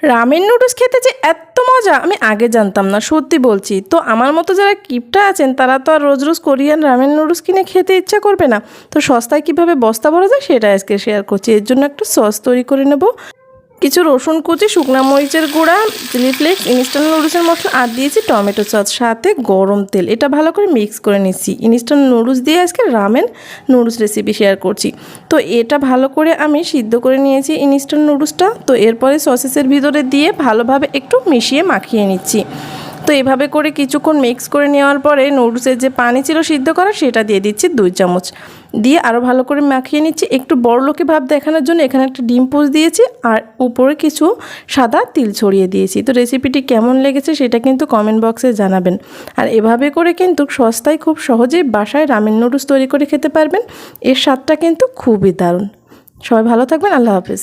Ramen noodles খেতে যে এত মজা আমি আগে জানতাম না, সত্যি বলছি। তো আমার মতো যারা কিপটা আছেন তারা তো আর রোজ রোজ কোরিয়ান রামেন নুডলস কিনে খেতে ইচ্ছা করবে না। তো সস্তায় কীভাবে বস্তা ভরা যায় সেটা আজকে শেয়ার করছি। এর জন্য একটা সস তৈরি করে নেব। কিছু রসুন কুচি, শুকনো মরিচের গুঁড়া, চিলি ফ্লেক্স, ইনস্ট্যান্ট নুডলসের মশলা আর দিয়েছি টমেটো সস, সাথে গরম তেল। এটা ভালো করে মিক্স করে নিচ্ছি। ইনস্ট্যান্ট নুডলস দিয়ে আজকে রামেন নুডলস রেসিপি শেয়ার করছি। তো এটা ভালো করে আমি সিদ্ধ করে নিয়েছি ইনস্ট্যান্ট নুডলসটা। তো এরপরে সসেসের ভিতরে দিয়ে ভালোভাবে একটু মিশিয়ে মাখিয়ে নিচ্ছি। তো এভাবে করে কিছুক্ষণ মিক্স করে নেওয়ার পরে নুডলসের যে পানি ছিল সিদ্ধ করা সেটা দিয়ে দিচ্ছি 2 চামচ, দিয়ে আরও ভালো করে মাখিয়ে নিচ্ছি। একটু বড়লোকি ভাব দেখানোর জন্য এখানে একটা ডিম পোচ দিয়েছি আর উপরে কিছু সাদা তিল ছড়িয়ে দিয়েছি। তো রেসিপিটি কেমন লেগেছে সেটা কিন্তু কমেন্ট বক্সে জানাবেন। আর এভাবে করে কিন্তু সস্তায় খুব সহজেই বাসায় রামেন নুডলস তৈরি করে খেতে পারবেন। এর স্বাদটা কিন্তু খুবই দারুণ। সবাই ভালো থাকবেন। আল্লাহ হাফেজ।